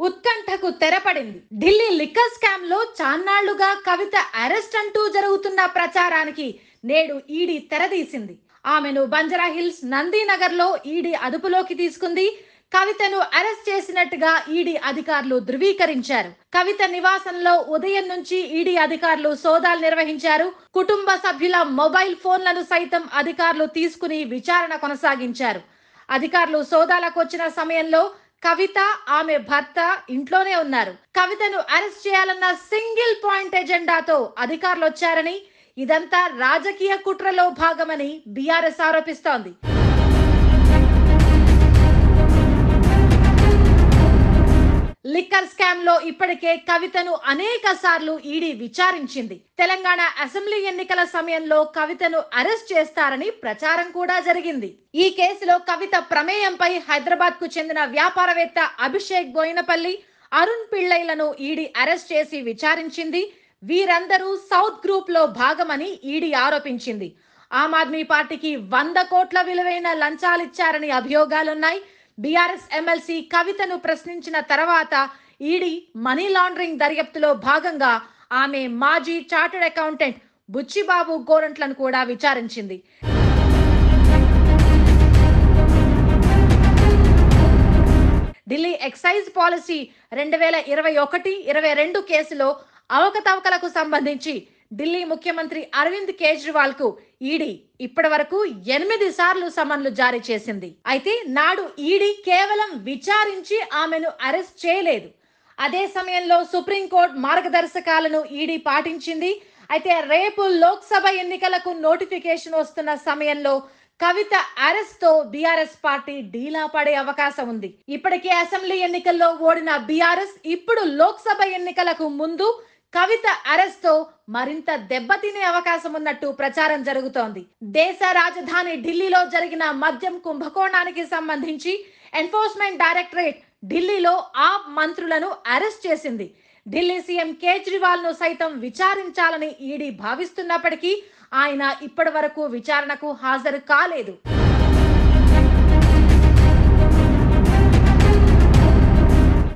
ఉత్కంఠకు తెరపడింది. Delhi liquor scam లో చాన్నాళ్లుగా కవిత arrest అంటూ జరుగుతున్న ప్రచారానికి నేడు ఈడీ తెరదీసింది. ఆమెను బంజారాహిల్స్, నందీనగర్ లో ఈడీ అదుపులోకి తీసుకుంది. కవితను అరెస్ట్ చేసినట్టుగా ఈడీ అధికారులు ధృవీకరించారు. కవిత నివాసంలో ఉదయం నుంచి ఈడీ అధికారులు సోదాలు నిర్వహించారు. కుటుంబ సభ్యుల మొబైల్ ఫోన్లను సైతం అధికారులు తీసుకుని విచారణ కొనసాగించారు. అధికారులు సోదాలకు వచ్చిన సమయంలో కవిత, ఆమె భర్త ఇంట్లోనే ఉన్నారు. కవితను అరెస్ట్ చేయాలన్న సింగిల్ పాయింట్ ఎజెండాతో అధికారులు వచ్చారని, ఇదంతా రాజకీయ కుట్రలో భాగమని బీఆర్ఎస్ ఆరోపిస్తోంది. లిక్కర్ స్కామ్ లో ఇప్పటికే కవితను అనేక సార్లు ఈడీ విచారించింది. తెలంగాణ అసెంబ్లీ ఎన్నికల సమయంలో కవితను అరెస్ట్ చేస్తారని ప్రచారం కూడా జరిగింది. ఈ కేసులో కవిత ప్రమేయంపై హైదరాబాద్ కు చెందిన వ్యాపారవేత్త అభిషేక్ బోయినపల్లి, అరుణ్ పిళ్ళైలను ఈడీ అరెస్ట్ చేసి విచారించింది. వీరందరూ సౌత్ గ్రూప్ లో భాగమని ఈడీ ఆరోపించింది. ఆమ్ ఆద్మీ పార్టీకి 100 కోట్ల విలువైన లంచాలిచ్చారని అభియోగాలున్నాయి. బీఆర్ఎస్ ఎమ్మెల్సీ కవితను ప్రశ్నించిన తర్వాత ఈడీ మనీ లాండరింగ్ దర్యాప్తులో భాగంగా ఆమె మాజీ చార్టర్డ్ అకౌంటెంట్ బుచ్చిబాబు గోరంట్లను కూడా విచారించింది. ఢిల్లీ ఎక్సైజ్ పాలసీ 2021-22 కేసులో అవకతవకలకు సంబంధించి ఢిల్లీ ముఖ్యమంత్రి అరవింద్ కేజ్రీవాల్ కు ఈడీ ఇప్పటి వరకు 8 సార్లు సమన్లు జారీ చేసింది. అయితే నాడు ఈడీ కేవలం విచారించి ఆమెను అరెస్ట్ చేయలేదు. అదే సమయంలో సుప్రీంకోర్టు మార్గదర్శకాలను ఈడీ పాటించింది. అయితే రేపు లోక్సభ ఎన్నికలకు నోటిఫికేషన్ వస్తున్న సమయంలో కవిత అరెస్ట్ తో బీఆర్ఎస్ పార్టీ డీలా పడే అవకాశం ఉంది. ఇప్పటికే అసెంబ్లీ ఎన్నికల్లో ఓడిన బీఆర్ఎస్ ఇప్పుడు లోక్సభ ఎన్నికలకు ముందు కవిత అరెస్ట్ తో మరింత దెబ్బతినే అవకాశం ఉన్నట్టు ప్రచారం జరుగుతోంది. దేశ రాజధాని ఢిల్లీలో జరిగిన మద్యం కుంభకోణానికి సంబంధించి ఎన్ఫోర్స్మెంట్ డైరెక్టరేట్ ఢిల్లీలో ఆప్ మంత్రులను అరెస్ట్ చేసింది. ఢిల్లీ సీఎం కేజ్రీవాల్ ను సైతం విచారించాలని ఈడీ భావిస్తున్నప్పటికీ ఆయన ఇప్పటి వరకు విచారణకు హాజరు కాలేదు.